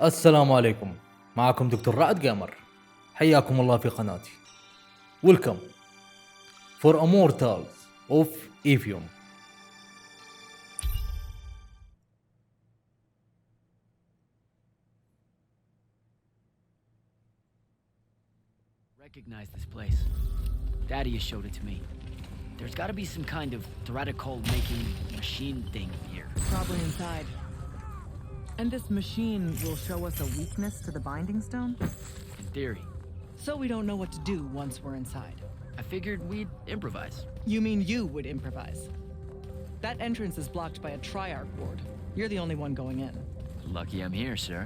السلام عليكم. معكم دكتور رعد جيمر. حياكم الله في قناتي. Welcome for Immortals of Aveum. Recognize this place. Thaddeus showed it to me. There's got to be some kind of Theratocol-making machine thing here. Probably inside. And this machine will show us a weakness to the binding stone? In theory. So we don't know what to do once we're inside. I figured we'd improvise. You mean you would improvise? That entrance is blocked by a Triarch ward. You're the only one going in. Lucky I'm here, sir.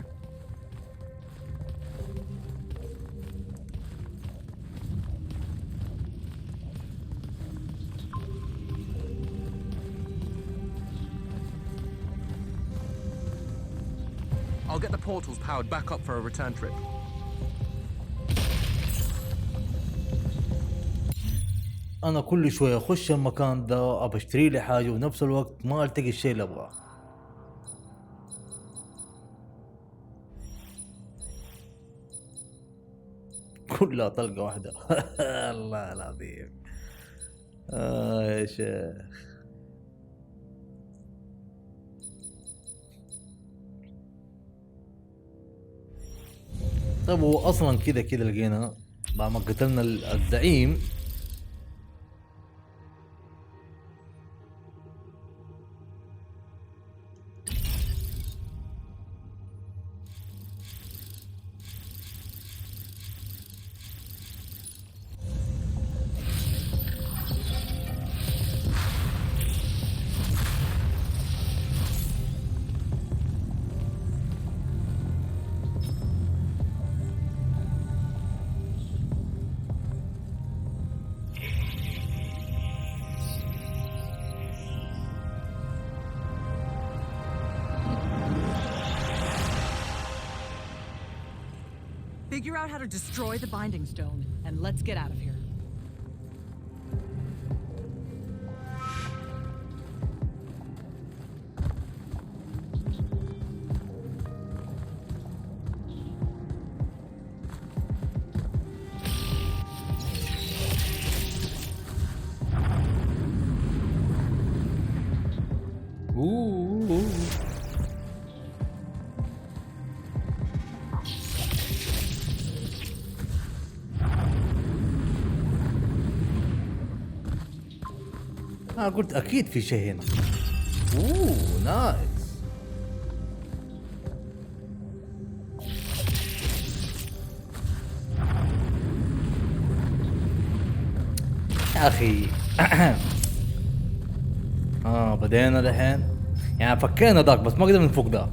I'll get the portals powered back up for a return trip. أنا كل شوية أخش المكان ده أبى أشتري لي حاجة ونفس الوقت ما ألتقي الشيء اللي أبغاه. كلها طلقة واحدة. الله العظيم. يا شيخ. طيب هو اصلا كذا لقينا بعد ما قتلنا الزعيم Figure out how to destroy the binding stone, and let's get out of here. قلت اكيد في شيء هنا. نايس. يا اخي. بدينا الحين يعني فكينا ذاك بس ما قدرنا نفك ذاك.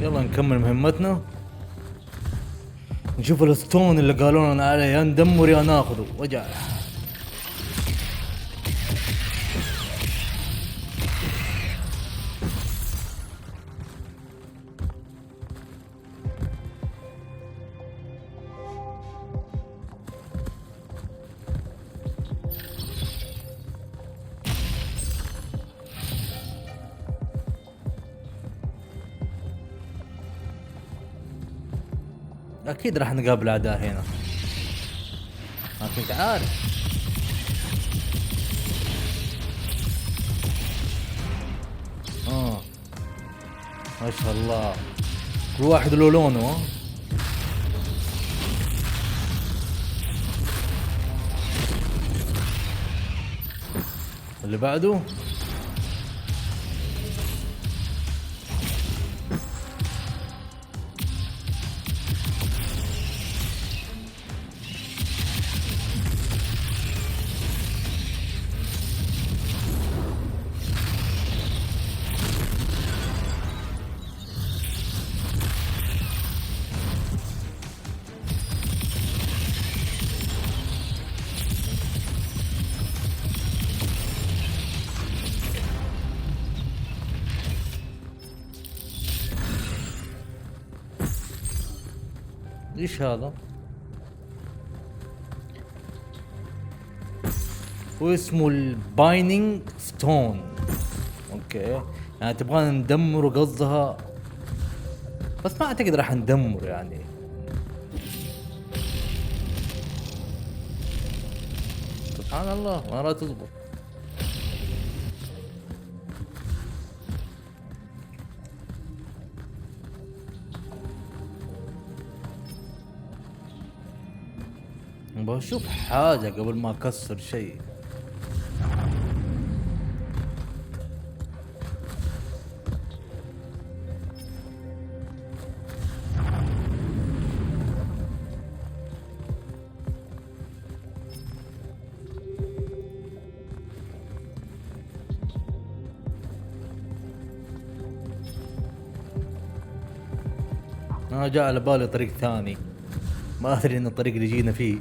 يلا نكمل مهمتنا نشوف الستون اللي قالوا لنا عليه يا ندمر يا ناخذه وجع. اكيد راح نقابل اعداء هنا ما كنت عارف. ما شاء الله كل واحد له لونه. اللي بعده ايش هذا؟ واسمه البايننج ستون. اوكي يعني تبغانا ندمر قصدها، بس ما اعتقد راح ندمر يعني. سبحان الله ما راح تزبط. بشوف حاجة قبل ما اكسر شيء. انا جاء على بالي طريق ثاني، ما ادري ان الطريق اللي جينا فيه.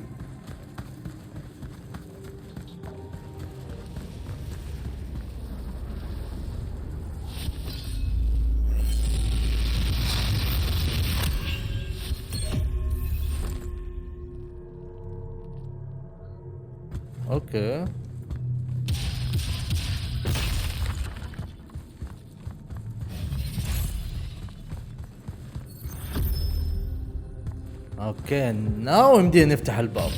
اوكي اوكي ناو يمدينا نفتح الباب.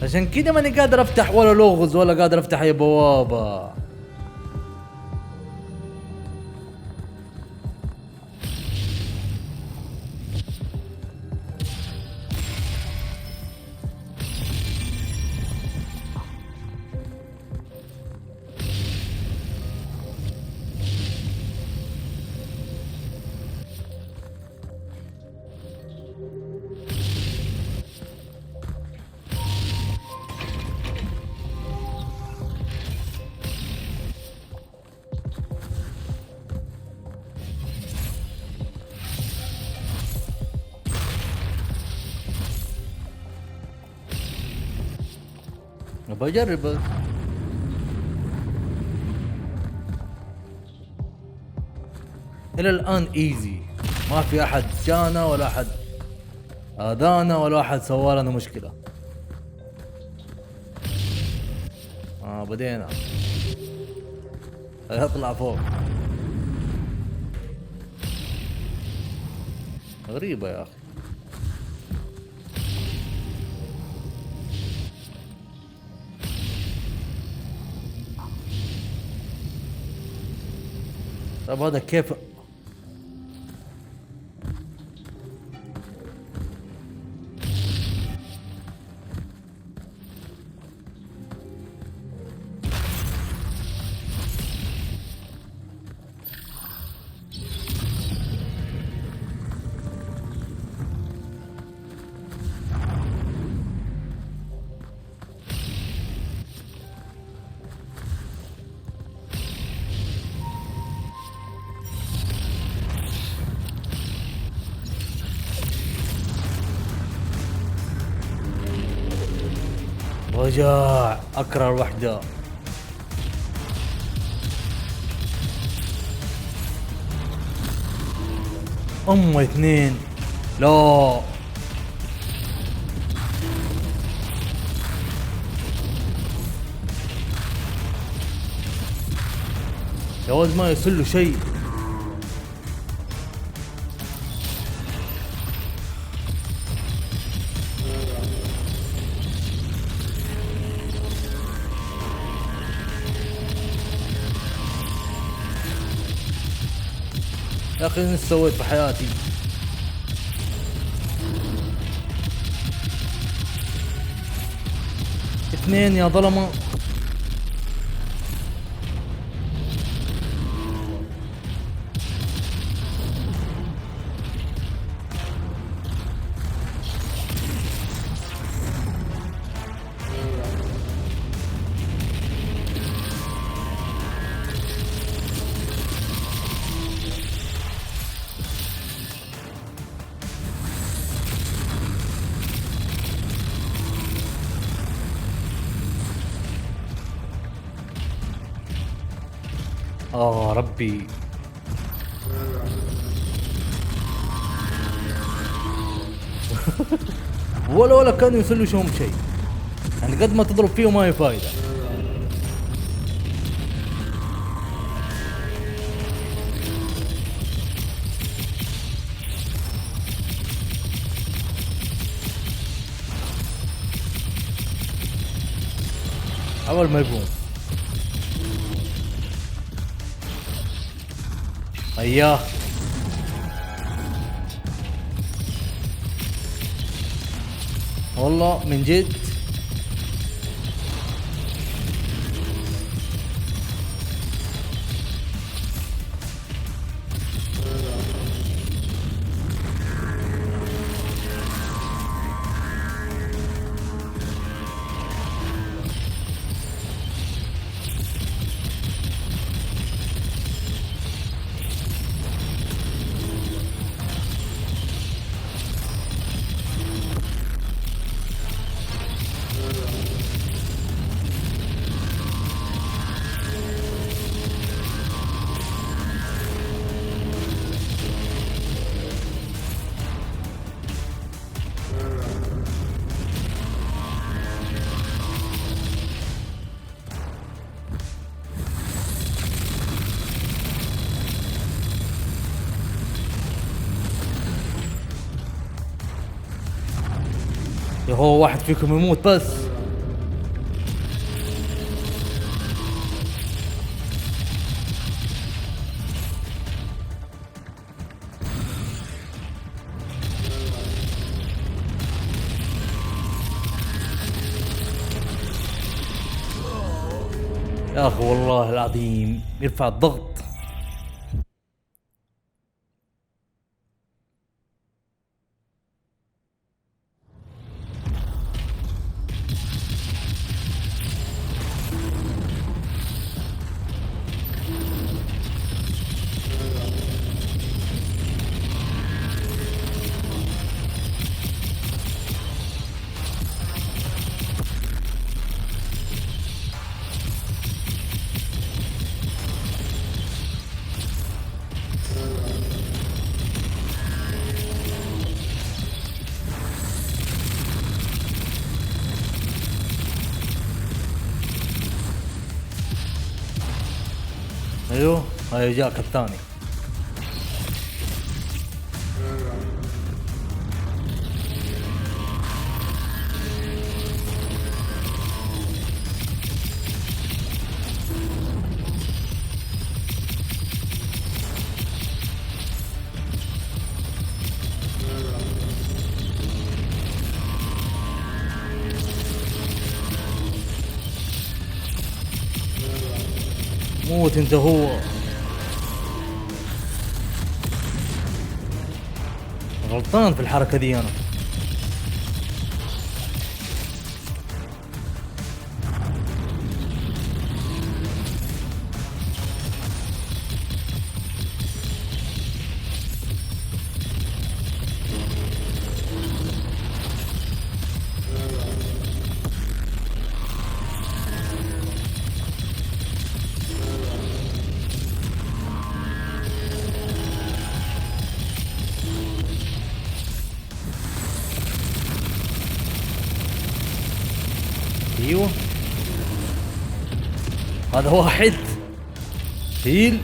عشان كده ماني قادر افتح ولا لغز ولا قادر افتح اي بوابة. بجرب بس. الى الان ايزي، ما في احد جانا ولا احد اذانا ولا احد سوى لنا مشكلة. بدينا اطلع فوق. غريبة يا اخي. طب هذا كيف؟ رجاء اكره الوحدة. اثنين لا. جواز ما يصير له شيء. يا اخي ايش سويت في حياتي؟ اثنين يا ظلمة. ربي ولا كانوا يسلوا شهم شيء، يعني قد ما تضرب فيه ما هي فايدة. أول ما يقوم أياه والله من جد. يا هو واحد فيكم يموت بس. يا اخي والله العظيم يرفع الضغط. ايوه هاي جاك الثاني. موت انت هو. غلطان في الحركة دي انا. ايوه هذا واحد هيل.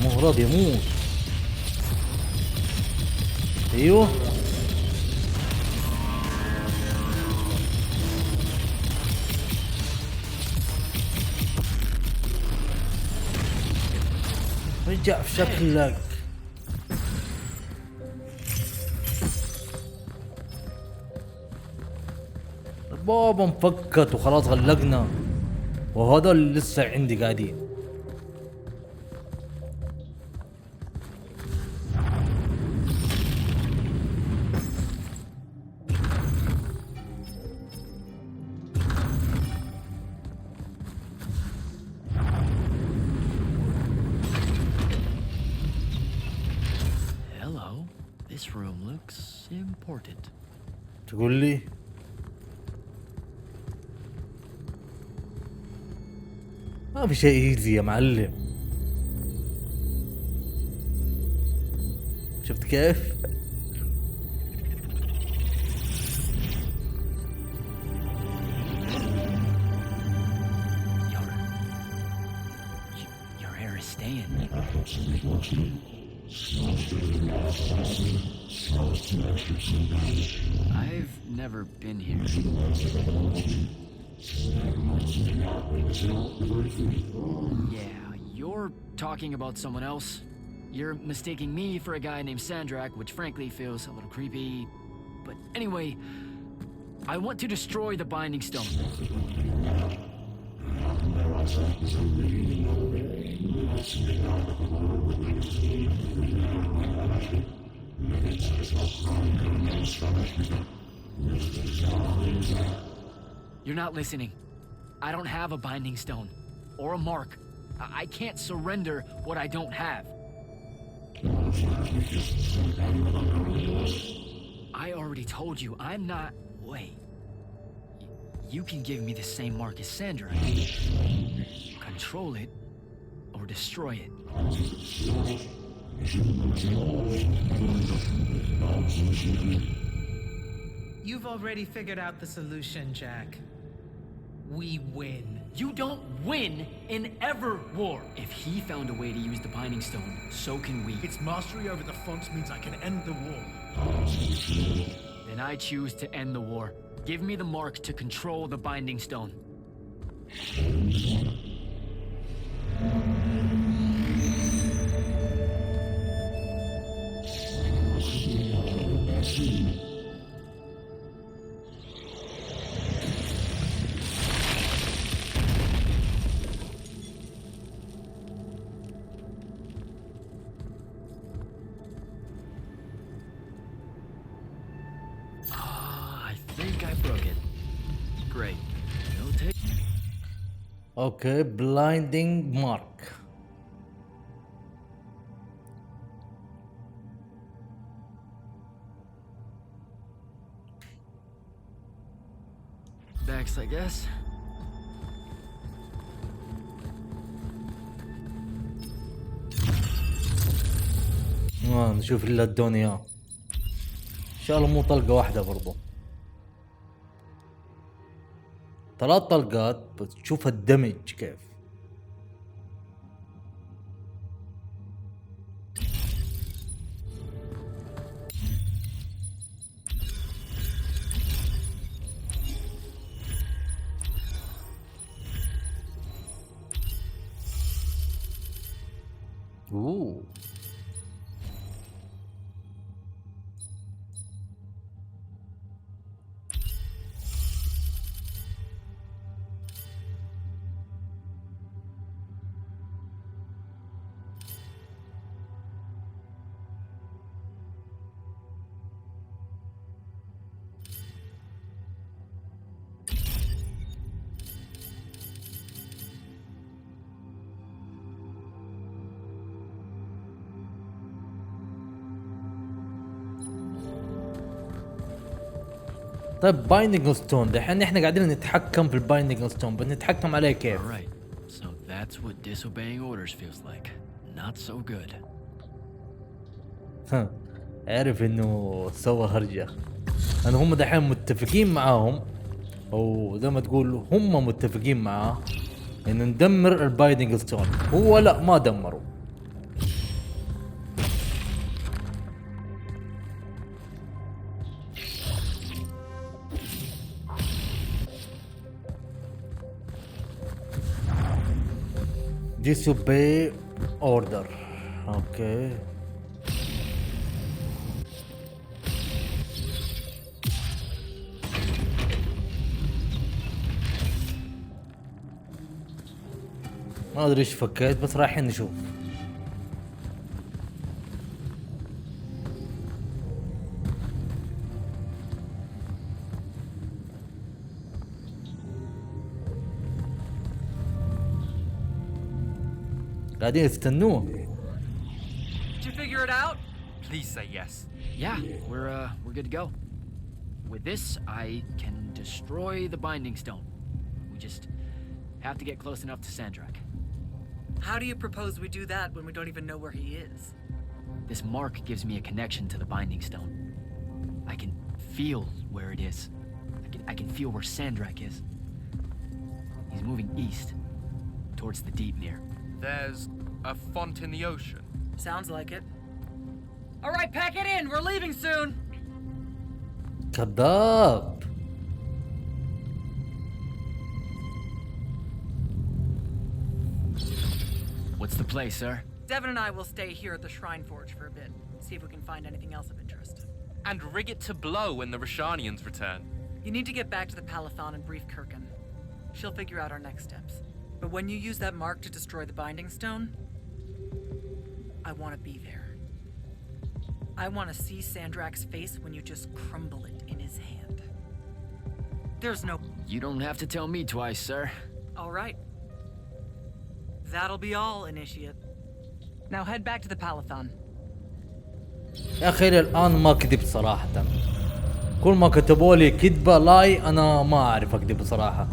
مو راضي يموت. ايوه رجع في شكلك. بابا مفكت وخلاص غلقنا، وهذول لسه عندي قاعدين. This room looks important. تقول لي ما في شيء ايزي يا معلم. شفت كيف؟ Your hair is staying. I've never been here. Yeah, you're talking about someone else. You're mistaking me for a guy named Sandrak, which frankly feels a little creepy. But anyway, I want to destroy the Binding Stone. You're not listening. I don't have a Binding Stone. Or a mark. I can't surrender what I don't have. I already told you, I'm not... Wait. You can give me the same mark as Sandra. Control it, or destroy it. You've already figured out the solution, Jack. We win. You don't win in ever war. If he found a way to use the Binding Stone, so can we. Its mastery over the fonts means I can end the war. Then I choose to end the war. Give me the mark to control the Binding Stone. I think I broke it. Great. It'll take... اوكي بلايندينج مارك. Backs, I guess. نشوف اللي ادوني اياه. ان شاء الله مو طلقة واحدة برضو. 3 طلقات بس تشوف الدمج كيف. اوه طيب بايندينج ستون دحين احنا قاعدين نتحكم في البايندينج ستون بنتحكم عليه كيف؟ Alright, so that's what disobeying orders feels like. Not so good. ها عرف انه سوى هرجة. لان هم دحين متفقين معاهم او زي ما تقول هم متفقين معاه ان ندمر البايندينج ستون. هو لا ما دمروا. disobey order. اوكي ما ادري ايش فكيت بس رايحين نشوف. قاعدين يستنوه. Did you figure it out? Please say yes. Yeah, we're good to go. With this, I can destroy the Binding Stone. We just have to get close enough to Sandrak. How do you propose we do that when we don't even know where he is? This mark gives me a connection to the Binding Stone. I can feel where it is. I can feel where Sandrak is. He's moving east, towards the Deepmere. There's a font in the ocean. Sounds like it. All right, pack it in. We're leaving soon. كذاب. What's the play, sir? Devin and I will stay here at the Shrine Forge for a bit. See if we can find anything else of interest. And rig it to blow when the Rashanians return. You need to get back to the Palathon and brief Kirkin. She'll figure out our next steps. But when you use that mark to destroy the Binding Stone, I want to be there. I want to see Sandrak's face when you just crumble it in his hand. There's no... You don't have to tell me twice, sir. All right. That'll be all, Initiate. Now head back to the Palathon. يا اخي إلى الان ما كذب صراحة. كل ما كتبوا لي كذبة لاي انا ما اعرف اكذب بصراحة.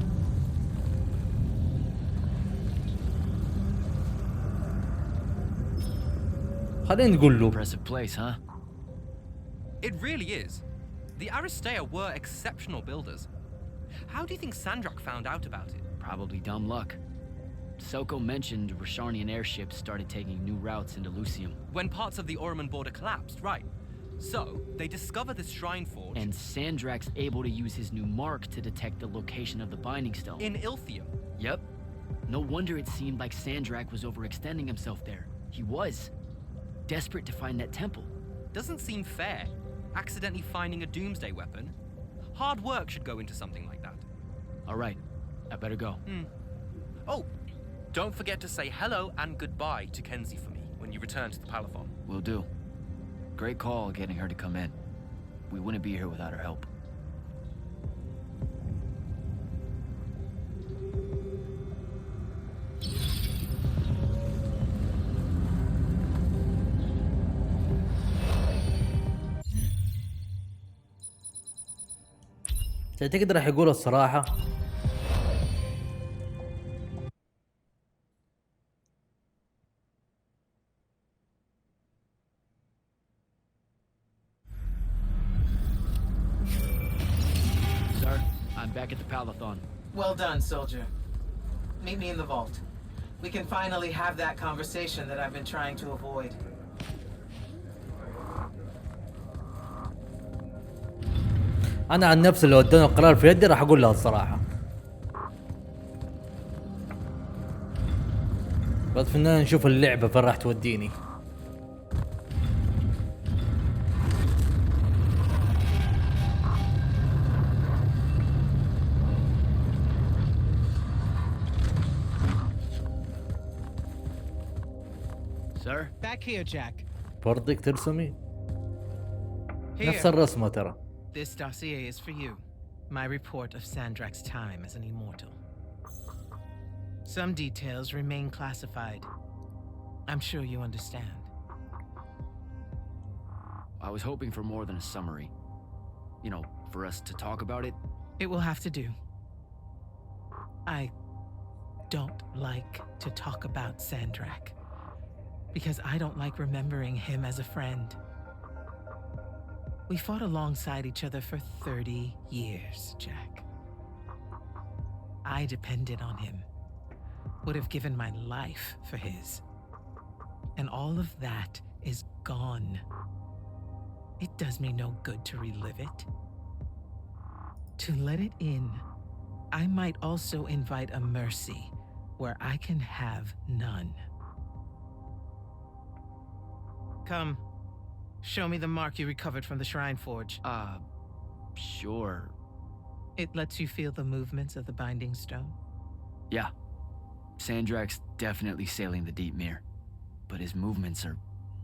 خلينا نقول له. Impressive place, huh? It really is. The Aristea were exceptional builders. How do you think Sandrak found out about it? Probably dumb luck. Soko mentioned Rasharnian airships started taking new routes into Lucium. When parts of the Orman border collapsed, right. So, they discover this shrine forge... And Sandrak's able to use his new mark to detect the location of the Binding Stone. in Ilthium. Yep. No wonder it seemed like Sandrak was overextending himself there. He was. Desperate to find that temple. Doesn't seem fair. Accidentally finding a doomsday weapon. Hard work should go into something like that. All right. I better go. Oh, don't forget to say hello and goodbye to Kenzie for me when you return to the Palathon. Will do. Great call getting her to come in. We wouldn't be here without her help. تعتقد راح يقول الصراحة؟ Sir, I'm back at the Palathon. Well done, soldier. Meet me in the vault. We can finally have that conversation that I've been trying to avoid. أنا عن نفسي لو ادوني القرار في يدي راح أقول لها الصراحة. بس فينا نشوف اللعبة فين راح توديني. Sir? Back here, Jack. برضك ترسمي؟ Here. نفس الرسمة ترى. This dossier is for you. My report of Sandrak's time as an immortal. Some details remain classified. I'm sure you understand. I was hoping for more than a summary. You know, for us to talk about it. It will have to do. I don't like to talk about Sandrak. Because I don't like remembering him as a friend. We fought alongside each other for 30 years, Jack. I depended on him. Would have given my life for his. And all of that is gone. It does me no good to relive it. To let it in, I might also invite a mercy where I can have none. Come. Show me the mark you recovered from the Shrine Forge. Sure. It lets you feel the movements of the Binding Stone. Yeah. Sandrak's definitely sailing the Deepmere. But his movements are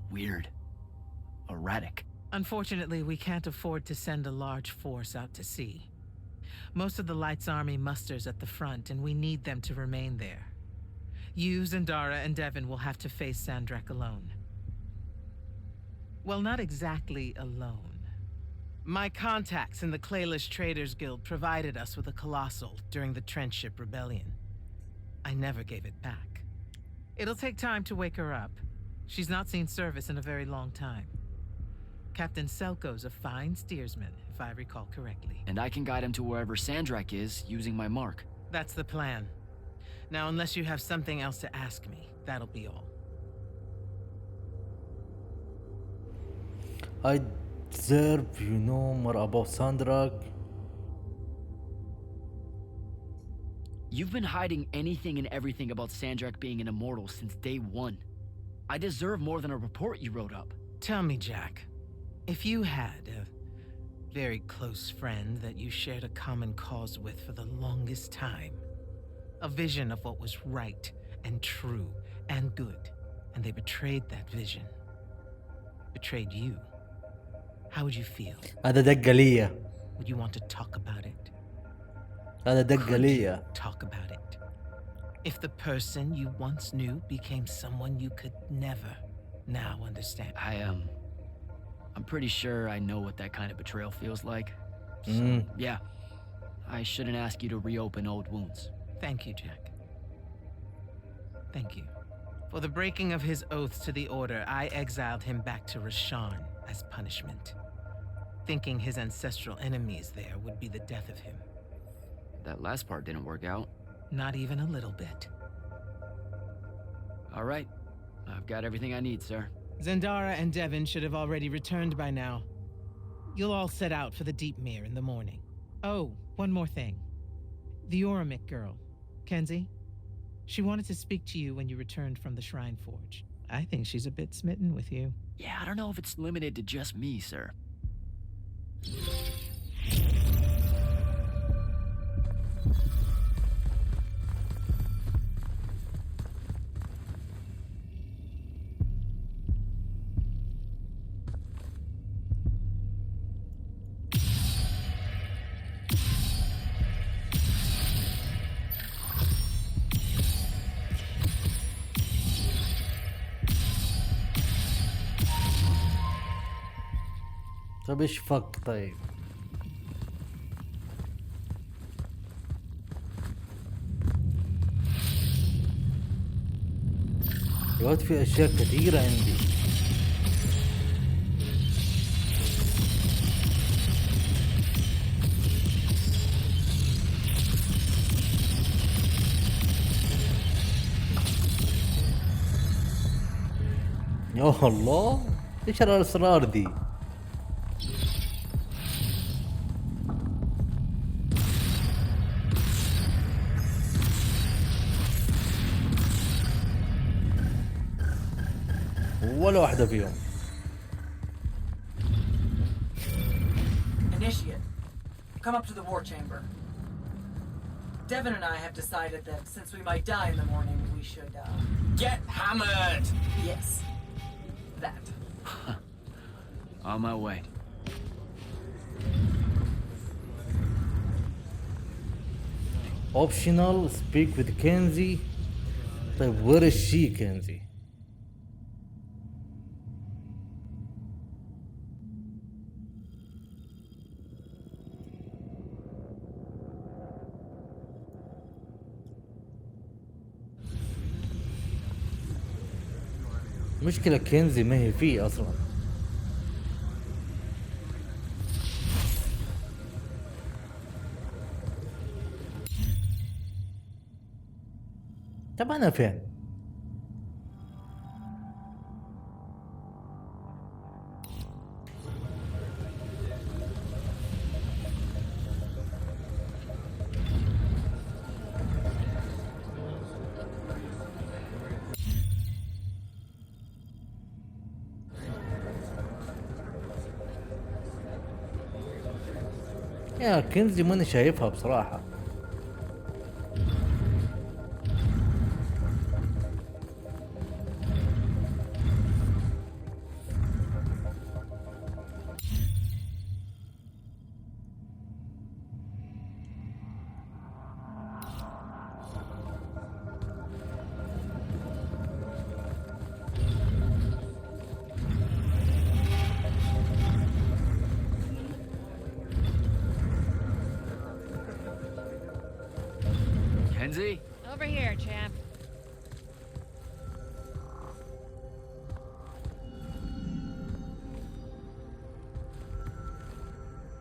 weird. Erratic. Unfortunately, we can't afford to send a large force out to sea. Most of the Light's army musters at the front, and we need them to remain there. You, Zendara, and Devin will have to face Sandrak alone. Well, not exactly alone. My contacts in the Clayless Traders Guild provided us with a colossal during the Trench Ship Rebellion. I never gave it back. It'll take time to wake her up. She's not seen service in a very long time. Captain Selko's a fine steersman, if I recall correctly. And I can guide him to wherever Sandrak is using my mark. That's the plan. Now, unless you have something else to ask me, that'll be all. I deserve you know more about Sandrak. You've been hiding anything and everything about Sandrak being an immortal since day one. I deserve more than a report you wrote up. Tell me, Jack, if you had a very close friend that you shared a common cause with for the longest time, a vision of what was right and true and good, and they betrayed that vision, betrayed you, how would you feel? هذا دقة ليا. Would you want to talk about it? هذا دقة ليا. Talk about it. If the person you once knew became someone you could never now understand. I'm pretty sure I know what that kind of betrayal feels like. So, yeah. I shouldn't ask you to reopen old wounds. Thank you, Jack. Thank you. For the breaking of his oaths to the Order, I exiled him back to Rashan as punishment, thinking his ancestral enemies there would be the death of him. That last part didn't work out. Not even a little bit. All right. I've got everything I need, sir. Zendara and Devon should have already returned by now. You'll all set out for the Deep Mere in the morning. Oh, one more thing. The Oromik girl, Kenzie, she wanted to speak to you when you returned from the Shrine Forge. I think she's a bit smitten with you. Yeah, I don't know if it's limited to just me, sir. طيب ايش فك طيب؟ يا ولد في اشياء كثيرة عندي. يا الله ايش الاسرار دي؟ ولا واحدة فيهم. Initiate, come up to the war chamber. Devon and I have decided that since we might die in the morning, we should, Get hammered! yes, that. On my way. Optional, speak with Kenzie. طيب where is she Kenzie؟ مشكلة كنزي ما هي فيه أصلا. طب أنا فين؟ يا كنزي ماني شايفها بصراحة. Kenzie? Over here, champ.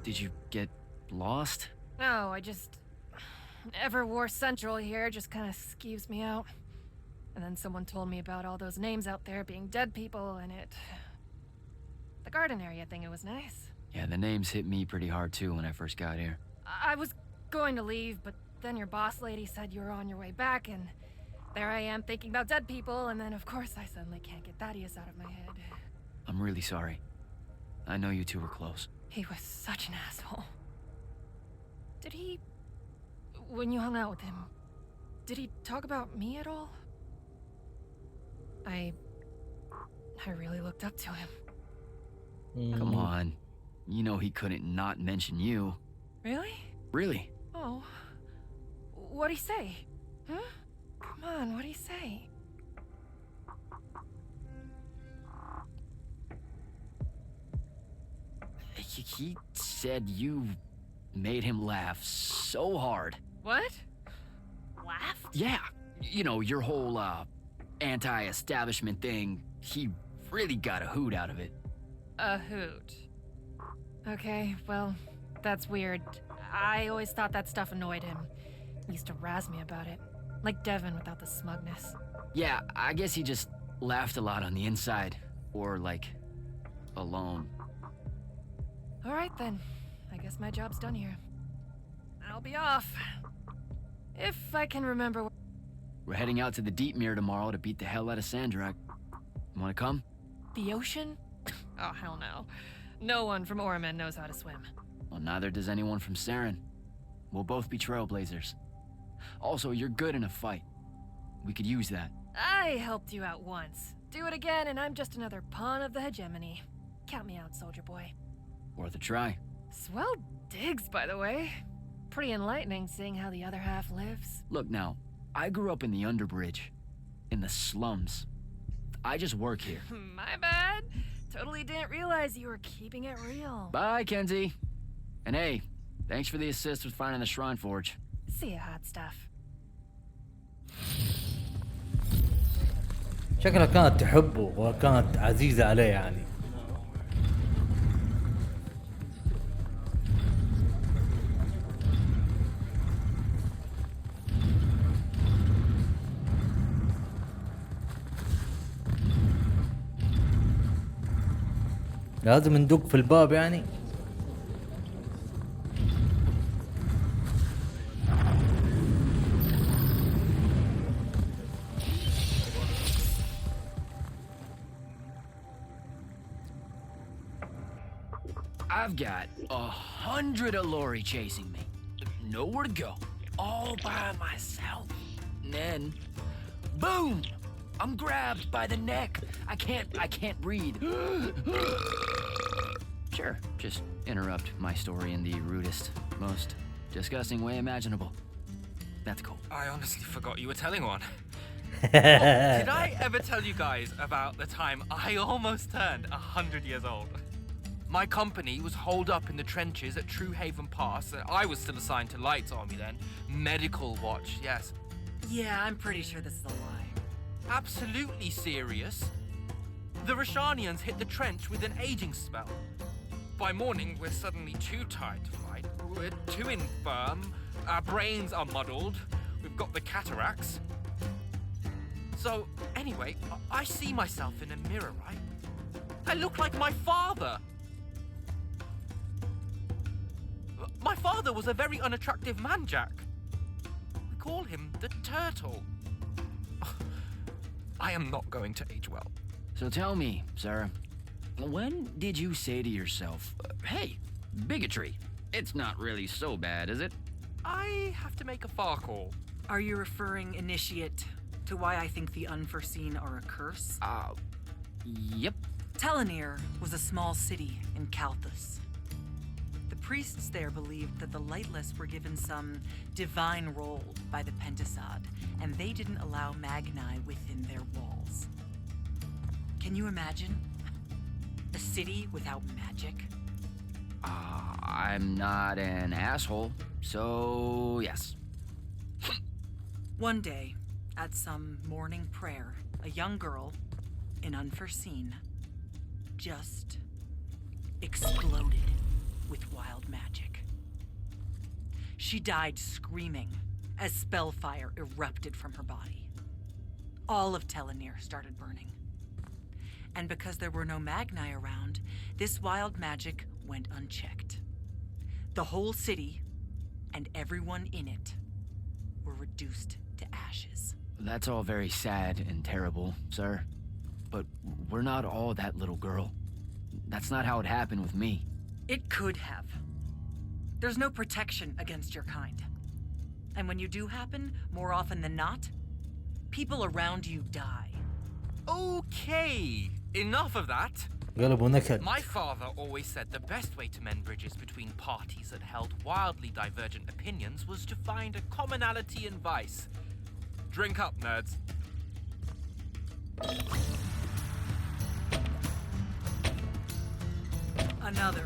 Did you get lost? No, I just... Everwar Central here just kind of skeeves me out. And then someone told me about all those names out there being dead people, and it... The garden area thing, it was nice. Yeah, the names hit me pretty hard too when I first got here. I was going to leave, but then your boss lady said you were on your way back, and there I am thinking about dead people, and then of course I suddenly can't get Thaddeus out of my head. I'm really sorry. I know you two were close. He was such an asshole. Did he... When you hung out with him, did he talk about me at all? I really looked up to him. Come on. You know he couldn't not mention you. Really? Really? Oh. What'd he say? Huh? Come on, what'd he say? He said you made him laugh so hard. What? Laughed? Yeah. You know, your whole, anti-establishment thing. He really got a hoot out of it. A hoot. Okay, well, that's weird. I always thought that stuff annoyed him. He used to razz me about it. Like Devin without the smugness. Yeah, I guess he just laughed a lot on the inside. Or, like, alone. Alright then. I guess my job's done here. I'll be off. If I can remember. We're heading out to the Deep Mirror tomorrow to beat the hell out of Sandrak. Wanna come? The ocean? Oh, hell no. No one from Oramen knows how to swim. Well, neither does anyone from Saren. We'll both be trailblazers. Also, you're good in a fight. We could use that. I helped you out once. Do it again, and I'm just another pawn of the hegemony. Count me out, soldier boy. Worth a try. Swell digs, by the way. Pretty enlightening seeing how the other half lives. Look now, I grew up in the Underbridge. In the slums. I just work here. My bad. Totally didn't realize you were keeping it real. Bye, Kenzie. And hey, thanks for the assist with finding the Shrine Forge. See ya, hot stuff. شكلها كانت تحبه وكانت عزيزة عليه يعني. لازم ندق في الباب يعني. I've got 100 Alori chasing me. Nowhere to go. All by myself. And then, boom! I'm grabbed by the neck. I can't breathe. Sure, just interrupt my story in the rudest, most disgusting way imaginable. That's cool. I honestly forgot you were telling one. Did I ever tell you guys about the time I almost turned 100 years old? My company was holed up in the trenches at True Haven Pass. I was still assigned to Lights Army then. Medical watch, yes. Yeah, I'm pretty sure this is a lie. Absolutely serious. The Rashanians hit the trench with an aging spell. By morning, we're suddenly too tired to fight. We're too infirm. Our brains are muddled. We've got the cataracts. So, anyway, I see myself in a mirror, right? I look like my father. My father was a very unattractive man, Jack. We call him the Turtle. I am not going to age well. So tell me, Sarah, when did you say to yourself, hey, bigotry, it's not really so bad, is it? I have to make a far call. Are you referring, Initiate, to why I think the unforeseen are a curse? Yep. Telenir was a small city in Kalthus. The priests there believed that the Lightless were given some divine role by the Pentasod, and they didn't allow Magni within their walls. Can you imagine? A city without magic? I'm not an asshole, so yes. One day, at some morning prayer, a young girl, in unforeseen, just exploded with wild magic. She died screaming as spellfire erupted from her body. All of Telenir started burning. And because there were no Magni around, this wild magic went unchecked. The whole city, and everyone in it, were reduced to ashes. That's all very sad and terrible, sir. But we're not all that little girl. That's not how it happened with me. It could have. There's no protection against your kind. And when you do happen, more often than not, people around you die. Okay, enough of that. قلبوا نكد. My father always said the best way to mend bridges between parties that held wildly divergent opinions was to find a commonality in vice. Drink up, nerds. Another.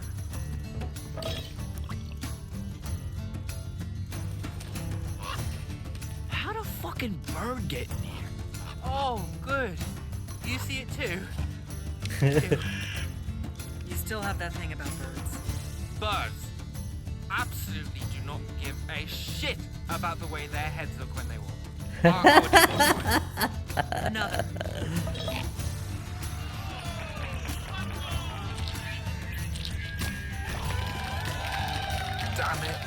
How'd a fucking bird get in here? Oh, good. You see it too? You still have that thing about birds. Birds absolutely do not give a shit about the way their heads look when they walk. Another. Damn it.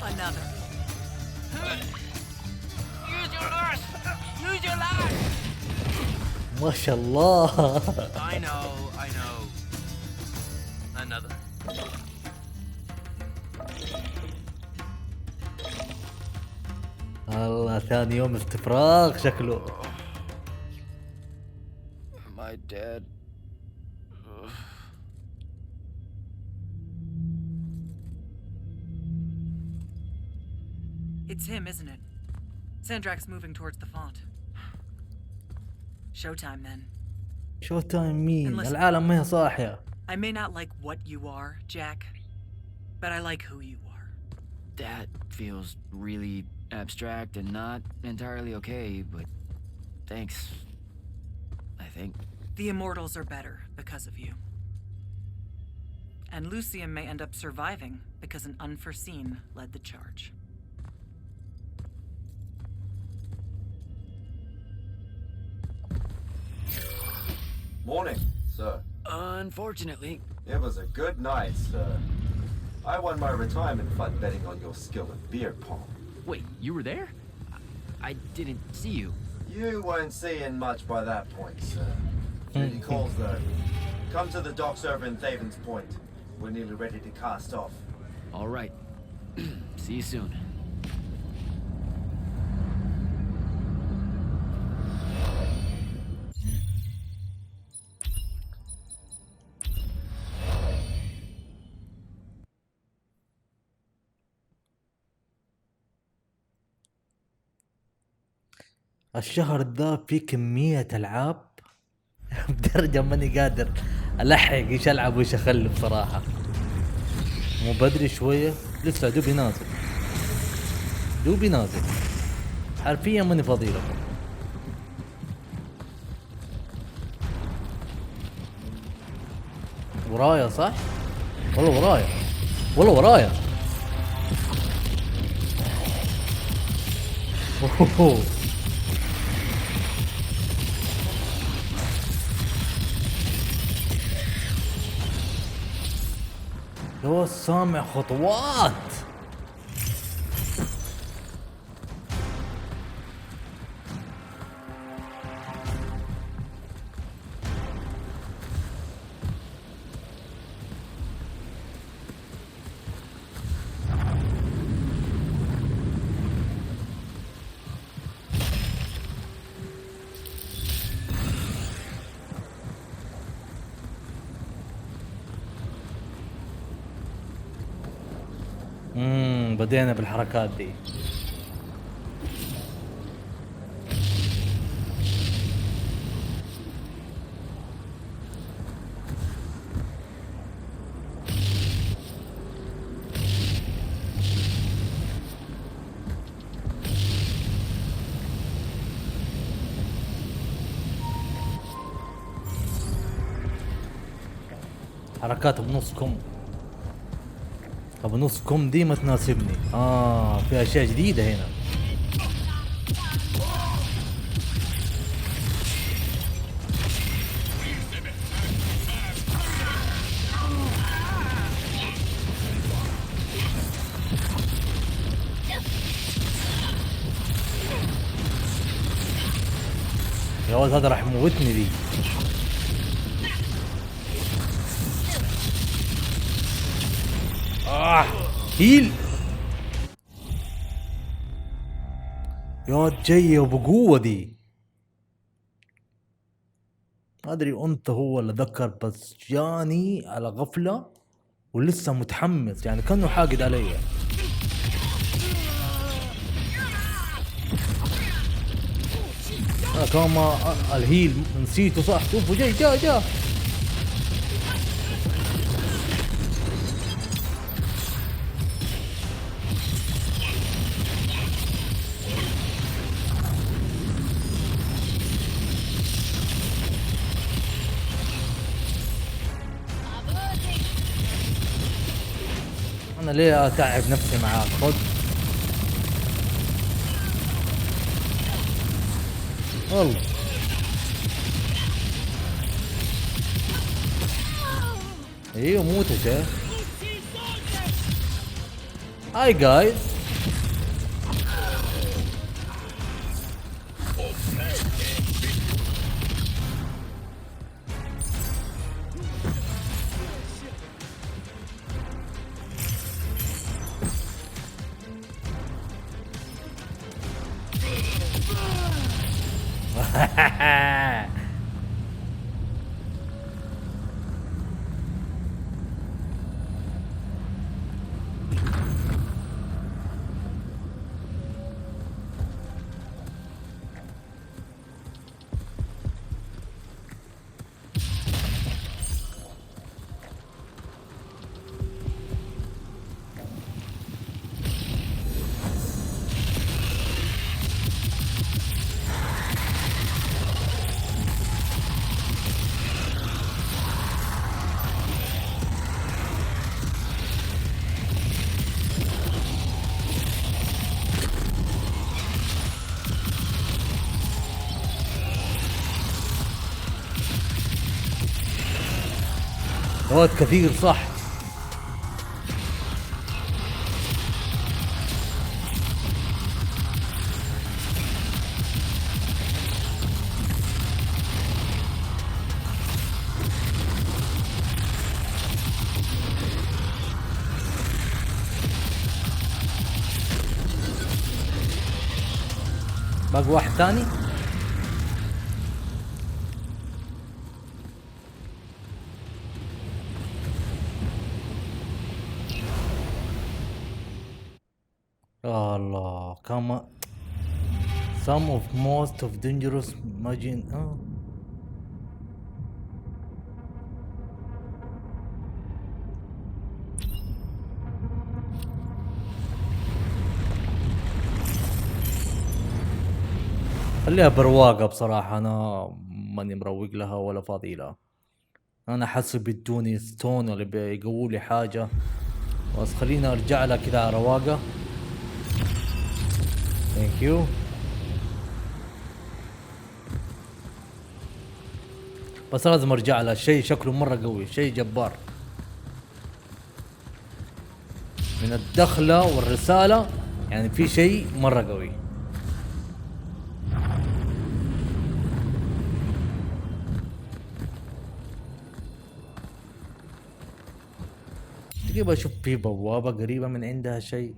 Another. Use your lash! Use your lash! ما شاء الله. I know. Another. الله ثاني يوم استفراغ شكله. Am I dead? It's him, isn't it? Sandrak's moving towards the font. Showtime then. شو تايم مين؟ And listen. العالم ما هي صاحية. I may not like what you are, Jack, but I like who you are. That feels really abstract and not entirely okay, but thanks. I think. The Immortals are better because of you. And Lucium may end up surviving because an unforeseen led the charge. Morning, sir. Unfortunately, It was a good night, sir. I won my retirement fund betting on your skill at beer pong. wait, you were there? I didn't see you. You weren't seeing much by that point, sir. Duty calls, though. Come to the docks over in Thaven's Point. We're nearly ready to cast off. All right. See you soon. الشهر ذا في كمية ألعاب بدرجة ماني قادر ألحق إيش ألعب وإيش أخلف صراحة. مو بدري شوية لسه دوبي نازل حرفيا ماني فاضي لكم. ورايا صح؟ والله ورايا أوه. لو سامع خطوات. بدينا بالحركات دي. حركات بنص كم. بنص كم دي ما تناسبني. في اشياء جديدة هنا. يا ولد هذا راح يموتني دي. هيل يا ولد جاية وبقوة دي. ما ادري انت هو اللي ذكر، بس جاني على غفلة ولسه متحمس، يعني كانه حاقد علي. كما الهيل نسيته صح. شوفوا جا انا ليه اتعب نفسي معاك؟ خد والله. ايوه موت يا شيخ. هاي جايز. مواد كثير صح. باقي واحد ثاني. الله كما some of most of dangerous imagine. خليها برواقة بصراحة، أنا ماني مروق لها ولا فاضي لها. أنا حاسس بدوني ستون اللي بيقولوا لي حاجة، بس خلينا أرجع لها كذا على رواقة. ثانك يو. بس لازم أرجع لها، شيء شكله مرة قوي، شيء جبار من الدخلة والرسالة، يعني في شيء مرة قوي. تجيب اشوف في بوابة قريبة من عندها شيء.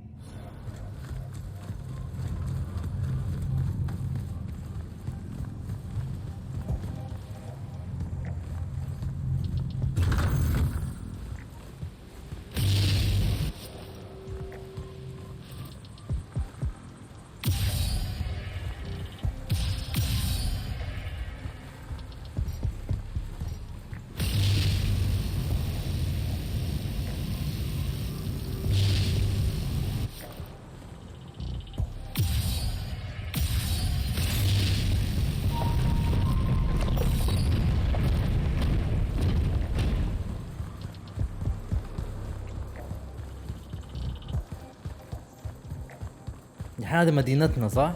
دحين هذه مدينتنا صح؟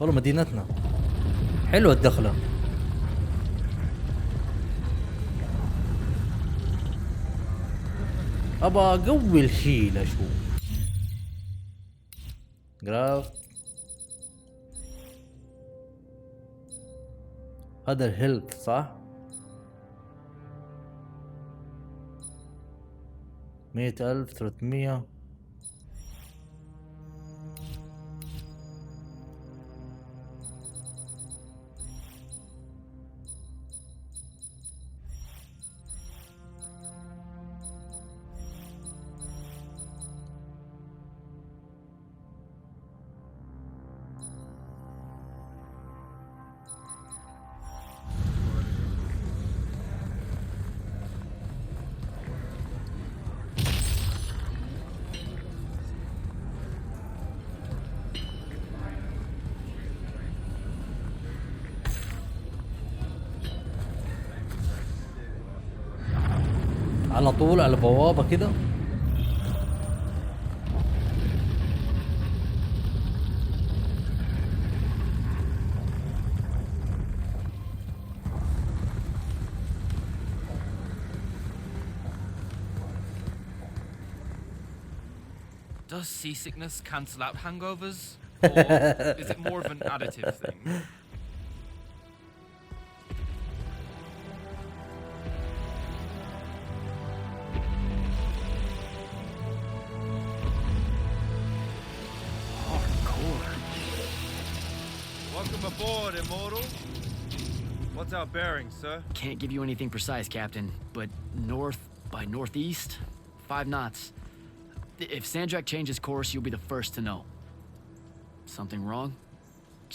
والله مدينتنا. حلوة الدخلة. ابى اقوي الشيل اشوف. جراف. هذا الهيلث صح؟ 100,000 300. على طول على بوابة كده. Does seasickness cancel out hangovers? Or is it more of an additive thing? Welcome aboard, Immortal. What's our bearing, sir? Can't give you anything precise, Captain, but north by northeast, 5 knots. If Sandrak changes course, you'll be the first to know. Something wrong?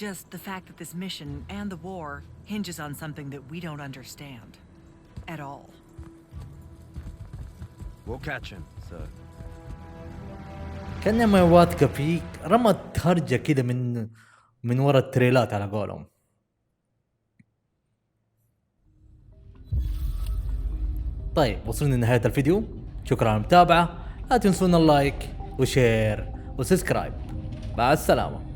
Just the fact that this mission and the war hinges on something that we don't understand. At all. We'll catch him, sir. كان ما واثقة فيك، رمت هرجة كده من ورا التريلات على قولهم. طيب وصلنا لنهاية الفيديو، شكرا على المتابعة، لا تنسون اللايك وشير وسبسكرايب. مع السلامة.